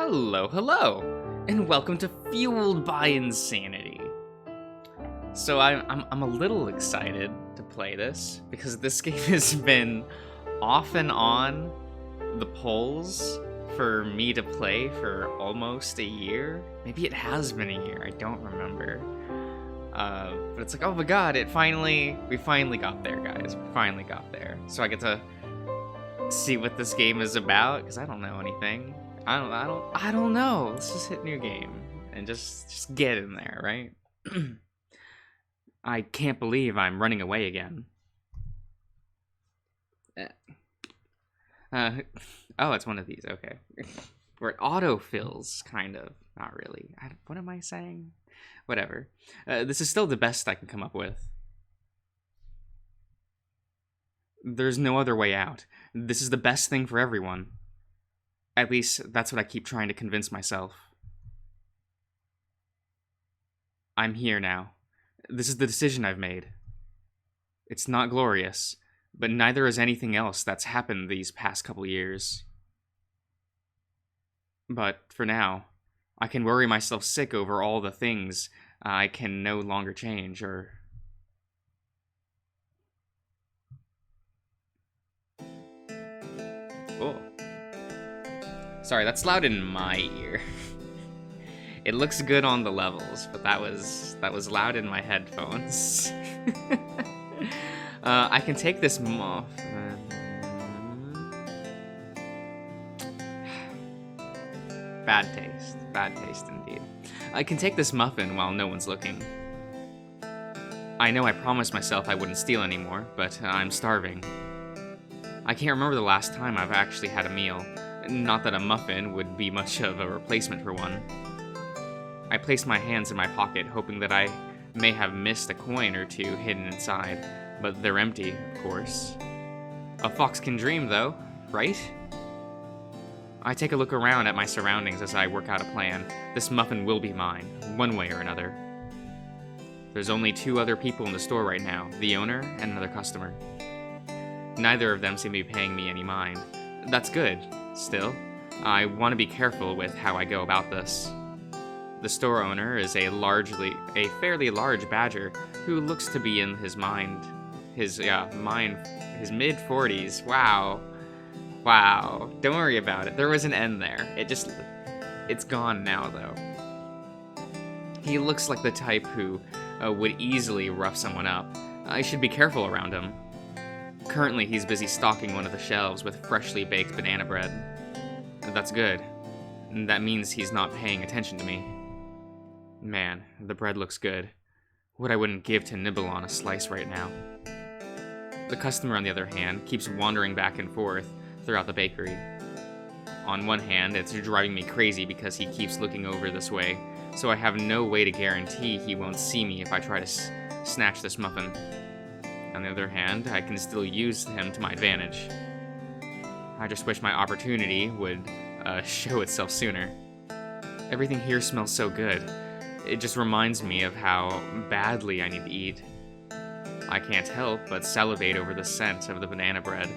Hello, hello, and welcome to Fueled by Insanity. So I'm a little excited to play this because this game has been off and on the polls for me to play for almost a year. Maybe it has been a year. I don't remember. But it's like, oh my god, we finally got there, guys. We finally got there. So I get to see what this game is about because I don't know anything. I don't know. Let's just hit new game and just get in there, right? I can't believe I'm running away again. Oh, it's one of these. Okay. Where it autofills, kind of. Not really. What am I saying? Whatever. This is still the best I can come up with. There's no other way out. This is the best thing for everyone. At least, that's what I keep trying to convince myself. I'm here now. This is the decision I've made. It's not glorious, but neither is anything else that's happened these past couple years. But for now, I can worry myself sick over all the things I can no longer change, or... Oh. Sorry, that's loud in my ear. It looks good on the levels, but that was loud in my headphones. I can take this muffin. Bad taste indeed. I can take this muffin while no one's looking. I know I promised myself I wouldn't steal anymore, but I'm starving. I can't remember the last time I've actually had a meal. Not that a muffin would be much of a replacement for one. I placed my hands in my pocket, hoping that I may have missed a coin or two hidden inside, but they're empty, of course. A fox can dream, though, right? I take a look around at my surroundings as I work out a plan. This muffin will be mine, one way or another. There's only two other people in the store right now, the owner and another customer. Neither of them seem to be paying me any mind. That's good. Still, I want to be careful with how I go about this. The store owner is a fairly large badger who looks to be in his mid-40s. Wow. Don't worry about it. There was an end there. It's gone now, though. He looks like the type who would easily rough someone up. I should be careful around him. Currently, he's busy stocking one of the shelves with freshly baked banana bread. That's good. That means he's not paying attention to me. Man, the bread looks good. What I wouldn't give to nibble on a slice right now. The customer, on the other hand, keeps wandering back and forth throughout the bakery. On one hand, it's driving me crazy because he keeps looking over this way, so I have no way to guarantee he won't see me if I try to snatch this muffin. On the other hand, I can still use him to my advantage. I just wish my opportunity would show itself sooner. Everything here smells so good. It just reminds me of how badly I need to eat. I can't help but salivate over the scent of the banana bread,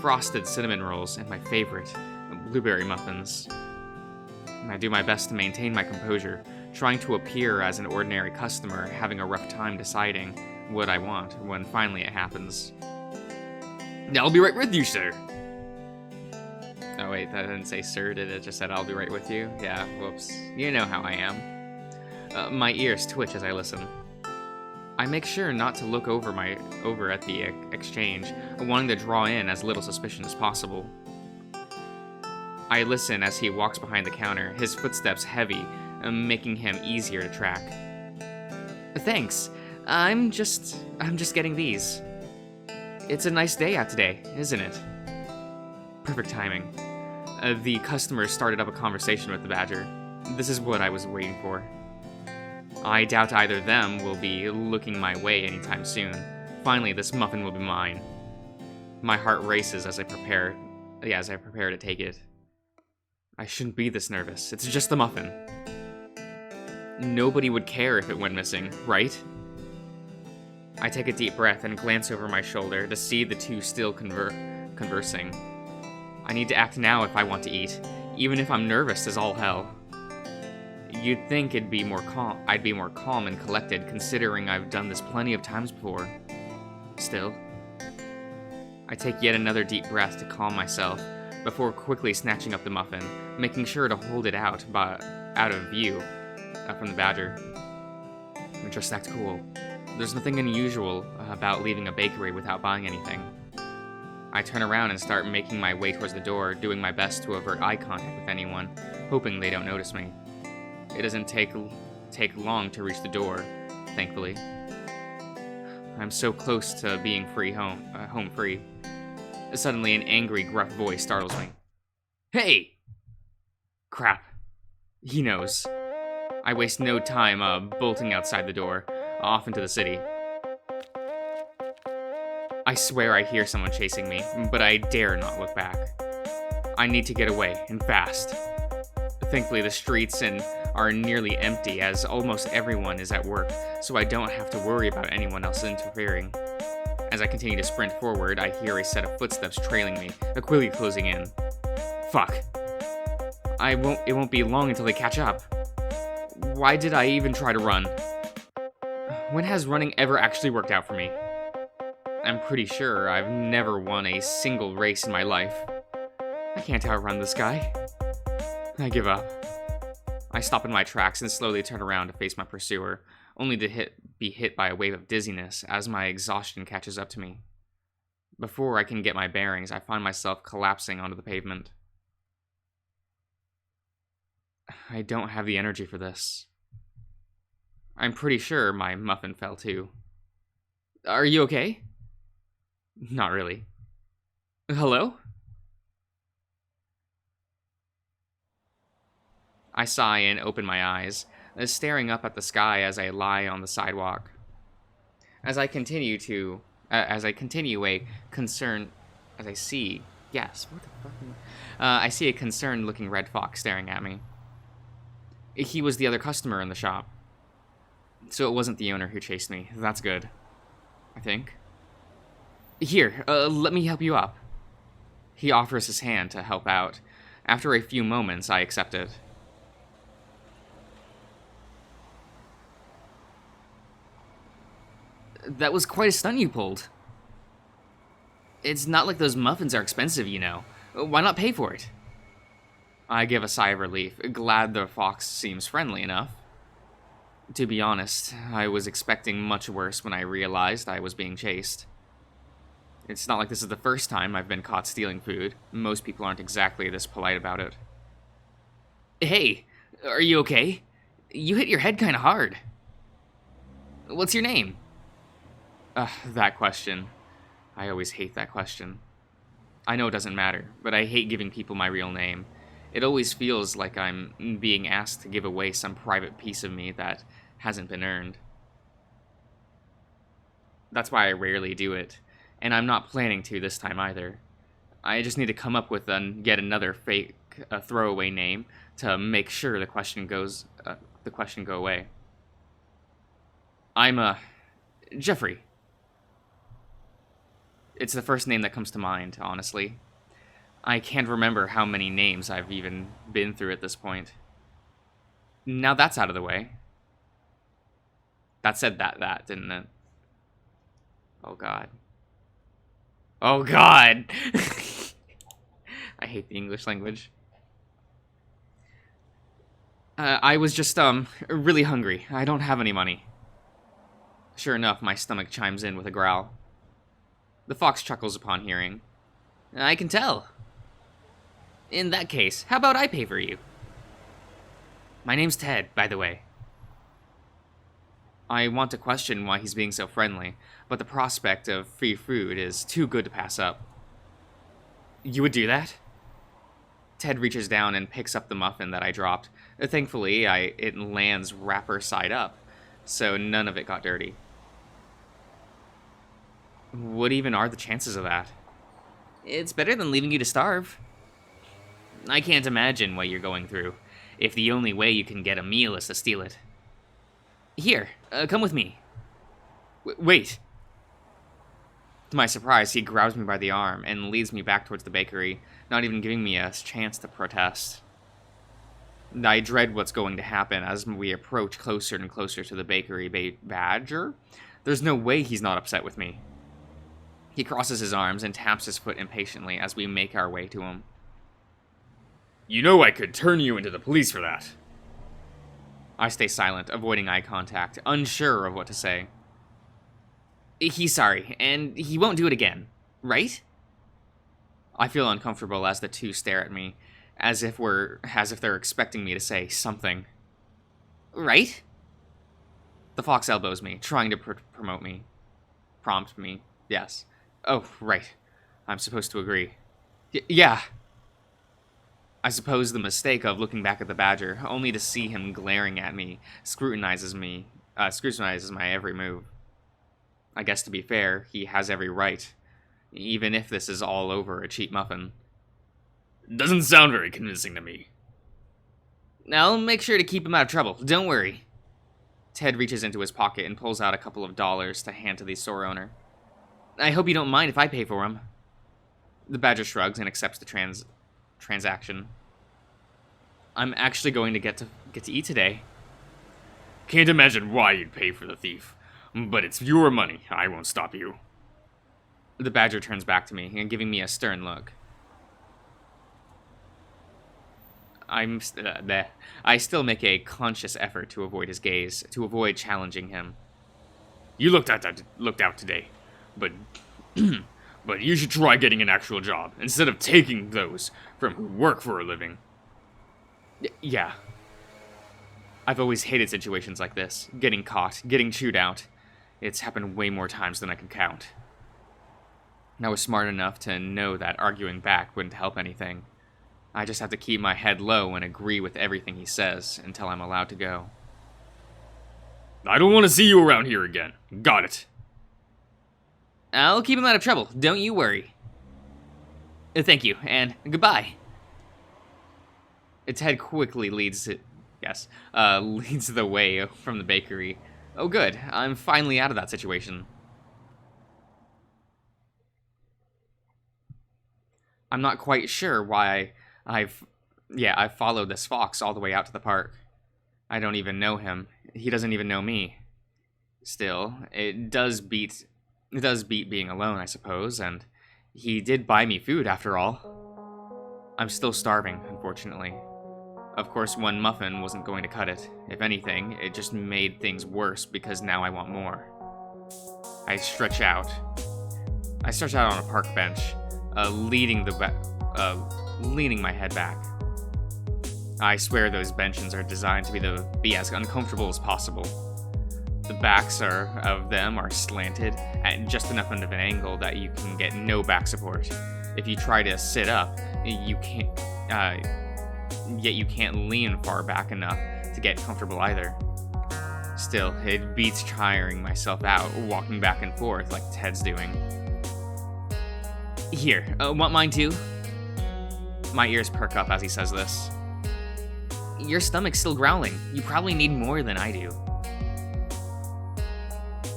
frosted cinnamon rolls, and my favorite, blueberry muffins. I do my best to maintain my composure, trying to appear as an ordinary customer having a rough time deciding what I want when finally it happens. I'll be right with you, sir. Oh wait, that didn't say sir, did it? Just said I'll be right with you? Yeah, whoops. You know how I am. My ears twitch as I listen. I make sure not to look over at the exchange, wanting to draw in as little suspicion as possible. I listen as he walks behind the counter, his footsteps heavy, making him easier to track. Thanks. I'm just getting these. It's a nice day out today, isn't it? Perfect timing. The customer started up a conversation with the badger. This is what I was waiting for. I doubt either of them will be looking my way anytime soon. Finally, this muffin will be mine. My heart races as I prepare to take it. I shouldn't be this nervous. It's just the muffin. Nobody would care if it went missing, right? I take a deep breath and glance over my shoulder to see the two still conversing. I need to act now if I want to eat. even if I'm nervous as all hell. You'd think I'd be more calm and collected, considering I've done this plenty of times before. Still, I take yet another deep breath to calm myself, before quickly snatching up the muffin, making sure to hold it out of view from the badger. Just act cool. There's nothing unusual about leaving a bakery without buying anything. I turn around and start making my way towards the door, doing my best to avert eye contact with anyone, hoping they don't notice me. It doesn't take long to reach the door, thankfully. I'm so close to being home free. Suddenly, an angry, gruff voice startles me. Hey! Crap. He knows. I waste no time bolting outside the door, off into the city. I swear I hear someone chasing me, but I dare not look back. I need to get away, and fast. Thankfully, the streets are nearly empty, as almost everyone is at work, so I don't have to worry about anyone else interfering. As I continue to sprint forward, I hear a set of footsteps trailing me, quickly closing in. Fuck. It won't be long until they catch up. Why did I even try to run? When has running ever actually worked out for me? I'm pretty sure I've never won a single race in my life. I can't outrun this guy. I give up. I stop in my tracks and slowly turn around to face my pursuer, only to be hit by a wave of dizziness as my exhaustion catches up to me. Before I can get my bearings, I find myself collapsing onto the pavement. I don't have the energy for this. I'm pretty sure my muffin fell too. Are you okay? Not really. Hello? I sigh and open my eyes, staring up at the sky as I lie on the sidewalk. As I see a concerned-looking red fox staring at me. He was the other customer in the shop. So it wasn't the owner who chased me. That's good. I think. Here, let me help you up. He offers his hand to help out. After a few moments, I accept it. That was quite a stunt you pulled. It's not like those muffins are expensive, you know. Why not pay for it? I give a sigh of relief, glad the fox seems friendly enough. To be honest, I was expecting much worse when I realized I was being chased. It's not like this is the first time I've been caught stealing food. Most people aren't exactly this polite about it. Hey, are you okay? You hit your head kinda hard. What's your name? That question. I always hate that question. I know it doesn't matter, but I hate giving people my real name. It always feels like I'm being asked to give away some private piece of me that hasn't been earned. That's why I rarely do it, and I'm not planning to this time either. I just need to come up with yet another fake throwaway name to make sure the question go away. I'm Jeffrey. It's the first name that comes to mind, honestly. I can't remember how many names I've even been through at this point. Now that's out of the way. That said that, didn't it? Oh god. Oh god! I hate the English language. I was just, really hungry. I don't have any money. Sure enough, my stomach chimes in with a growl. The fox chuckles upon hearing. I can tell. In that case, how about I pay for you? My name's Ted, by the way. I want to question why he's being so friendly, but the prospect of free food is too good to pass up. You would do that? Ted reaches down and picks up the muffin that I dropped. Thankfully, it lands wrapper side up, so none of it got dirty. What even are the chances of that? It's better than leaving you to starve. I can't imagine what you're going through, if the only way you can get a meal is to steal it. Here, come with me. Wait. To my surprise, he grabs me by the arm and leads me back towards the bakery, not even giving me a chance to protest. I dread what's going to happen as we approach closer and closer to the bakery badger. There's no way he's not upset with me. He crosses his arms and taps his foot impatiently as we make our way to him. You know I could turn you into the police for that. I stay silent, avoiding eye contact, unsure of what to say. He's sorry, and he won't do it again, right? I feel uncomfortable as the two stare at me, as if they're expecting me to say something. Right? The fox elbows me, trying to prompt me. Yes. Oh, right. I'm supposed to agree. Yeah. I suppose the mistake of looking back at the badger, only to see him glaring at me, scrutinizes my every move. I guess to be fair, he has every right, even if this is all over a cheap muffin. Doesn't sound very convincing to me. I'll make sure to keep him out of trouble, don't worry. Ted reaches into his pocket and pulls out a couple of dollars to hand to the store owner. I hope you don't mind if I pay for him. The badger shrugs and accepts the transaction. I'm actually going to get to eat today. Can't imagine why you'd pay for the thief, but it's your money. I won't stop you. The badger turns back to me and giving me a stern look. I still make a conscious effort to avoid his gaze, to avoid challenging him. You looked out today, but but you should try getting an actual job instead of taking those from who work for a living. Yeah. I've always hated situations like this, getting caught, getting chewed out. It's happened way more times than I can count. I was smart enough to know that arguing back wouldn't help anything. I just have to keep my head low and agree with everything he says until I'm allowed to go. I don't want to see you around here again. Got it. I'll keep him out of trouble, don't you worry. Thank you, and goodbye. Ted quickly leads the way from the bakery. Oh good, I'm finally out of that situation. I'm not quite sure why I've followed this fox all the way out to the park. I don't even know him. He doesn't even know me. Still, it does beat being alone, I suppose, and he did buy me food after all. I'm still starving, unfortunately. Of course, one muffin wasn't going to cut it. If anything, it just made things worse because now I want more. I stretch out on a park bench, leaning my head back. I swear those benches are designed to be as uncomfortable as possible. The backs of them are slanted at just enough of an angle that you can get no back support. If you try to sit up, you can't. Yet you can't lean far back enough to get comfortable either. Still, it beats tiring myself out walking back and forth like Ted's doing. Here, want mine too? My ears perk up as he says this. Your stomach's still growling. You probably need more than I do.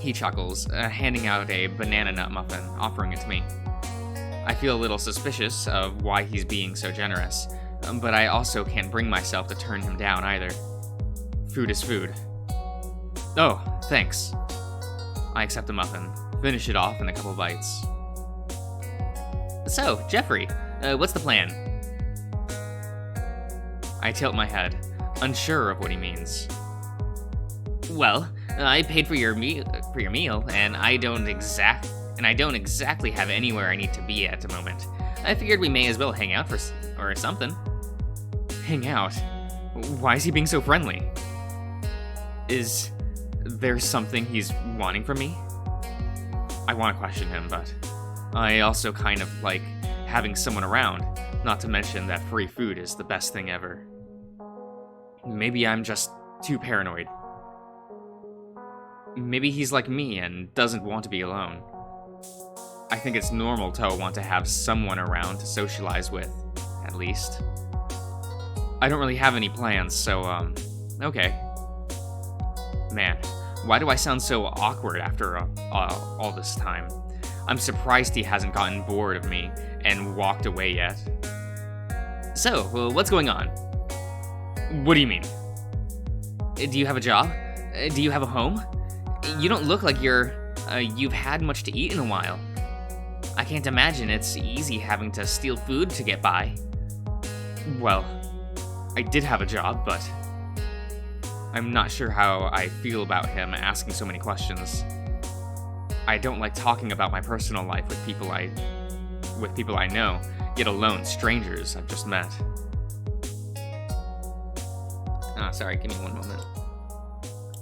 He chuckles, handing out a banana nut muffin, offering it to me. I feel a little suspicious of why he's being so generous, but I also can't bring myself to turn him down either. Food is food. Oh, thanks. I accept the muffin, finish it off in a couple bites. So, Jeffrey, what's the plan? I tilt my head, unsure of what he means. Well, I paid for your meal, and I don't exactly have anywhere I need to be at the moment. I figured we may as well hang out or something. Hang out? Why is he being so friendly? Is there something he's wanting from me? I want to question him, but I also kind of like having someone around, not to mention that free food is the best thing ever. Maybe I'm just too paranoid. Maybe he's like me and doesn't want to be alone. I think it's normal to want to have someone around to socialize with, at least. I don't really have any plans, so, okay. Man, why do I sound so awkward after all this time? I'm surprised he hasn't gotten bored of me and walked away yet. So, what's going on? What do you mean? Do you have a job? Do you have a home? You don't look like you've had much to eat in a while. I can't imagine it's easy having to steal food to get by. Well, I did have a job, but I'm not sure how I feel about him asking so many questions. I don't like talking about my personal life with people I know, yet alone strangers I've just met. Sorry, give me one moment.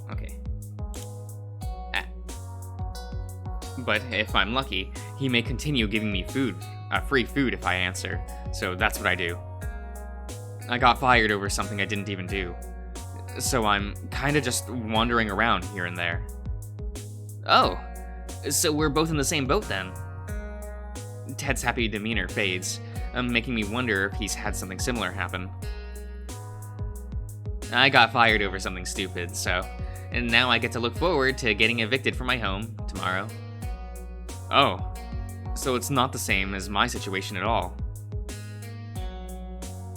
Okay. But if I'm lucky, he may continue giving me free food if I answer, so that's what I do. I got fired over something I didn't even do, so I'm kinda just wandering around here and there. Oh, so we're both in the same boat then. Ted's happy demeanor fades, making me wonder if he's had something similar happen. I got fired over something stupid, and now I get to look forward to getting evicted from my home tomorrow. Oh, so it's not the same as my situation at all.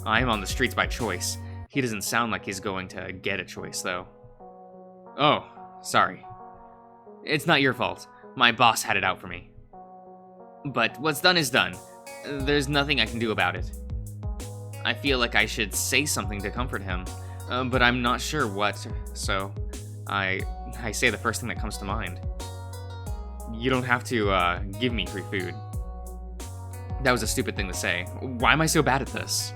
I'm on the streets by choice. He doesn't sound like he's going to get a choice, though. Oh, sorry. It's not your fault. My boss had it out for me. But what's done is done. There's nothing I can do about it. I feel like I should say something to comfort him, but I'm not sure what, so I say the first thing that comes to mind. You don't have to give me free food. That was a stupid thing to say. Why am I so bad at this?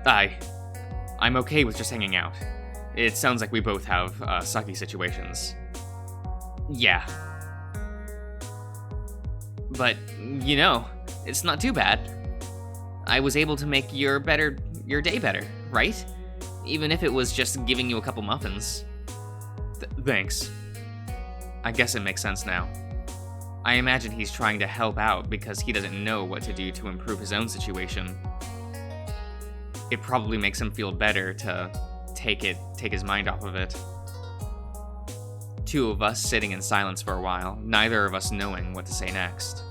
I'm okay with just hanging out. It sounds like we both have sucky situations. Yeah. But, it's not too bad. I was able to make your day better, right? Even if it was just giving you a couple muffins. Thanks. I guess it makes sense now. I imagine he's trying to help out because he doesn't know what to do to improve his own situation. It probably makes him feel better to take his mind off of it. Two of us sitting in silence for a while, neither of us knowing what to say next.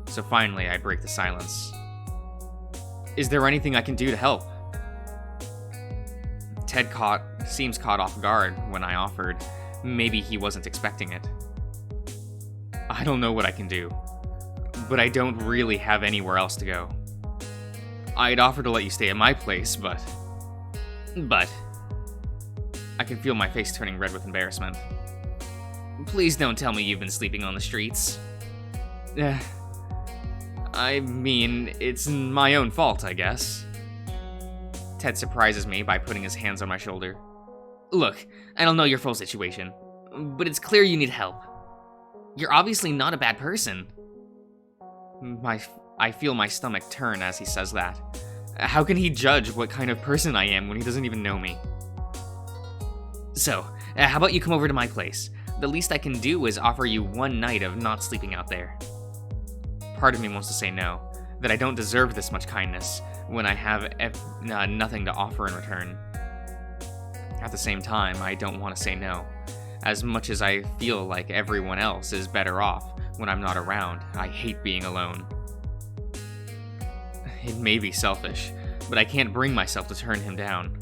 So finally, I break the silence. Is there anything I can do to help? Ted seems caught off guard when I offered. Maybe he wasn't expecting it. I don't know what I can do, but I don't really have anywhere else to go. I'd offer to let you stay at my place, but... I can feel my face turning red with embarrassment. Please don't tell me you've been sleeping on the streets. I mean, it's my own fault, I guess. Ted surprises me by putting his hands on my shoulder. Look, I don't know your full situation, but it's clear you need help. You're obviously not a bad person. I feel my stomach turn as he says that. How can he judge what kind of person I am when he doesn't even know me? So, how about you come over to my place? The least I can do is offer you one night of not sleeping out there. Part of me wants to say no, that I don't deserve this much kindness when I have nothing to offer in return. At the same time, I don't want to say no. As much as I feel like everyone else is better off when I'm not around, I hate being alone. It may be selfish, but I can't bring myself to turn him down.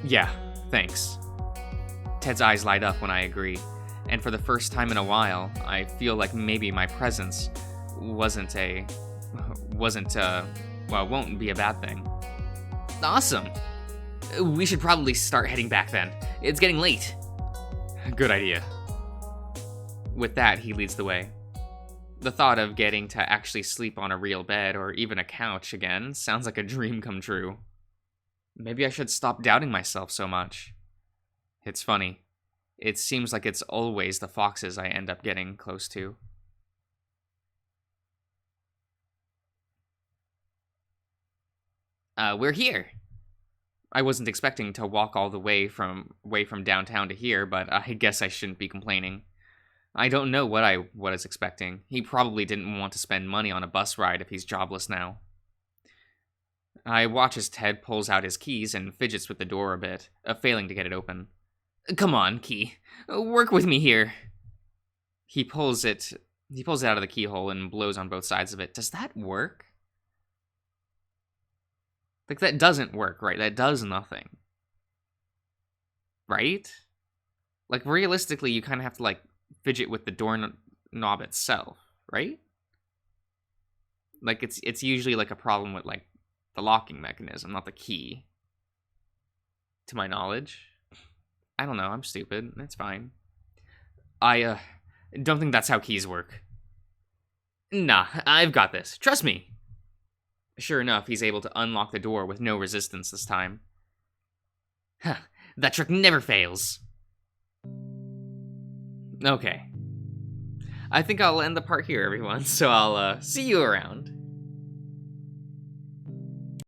Yeah, thanks. Ted's eyes light up when I agree, and for the first time in a while, I feel like maybe my presence won't be a bad thing. Awesome! We should probably start heading back then. It's getting late. Good idea. With that, he leads the way. The thought of getting to actually sleep on a real bed or even a couch again sounds like a dream come true. Maybe I should stop doubting myself so much. It's funny. It seems like it's always the foxes I end up getting close to. We're here. I wasn't expecting to walk all the way from downtown to here, but I guess I shouldn't be complaining. I don't know what I was expecting. He probably didn't want to spend money on a bus ride if he's jobless now. I watch as Ted pulls out his keys and fidgets with the door a bit, failing to get it open. Come on, key. Work with me here. He pulls it out of the keyhole and blows on both sides of it. Does that work? Like, that doesn't work, right? That does nothing. Right? Like, realistically, you kind of have to, like, fidget with the doorknob itself, right? Like, it's usually, like, a problem with, like, the locking mechanism, not the key. To my knowledge. I don't know, I'm stupid. It's fine. I, don't think that's how keys work. Nah, I've got this. Trust me. Sure enough, he's able to unlock the door with no resistance this time. Huh, that trick never fails. Okay. I think I'll end the part here, everyone, so I'll, see you around.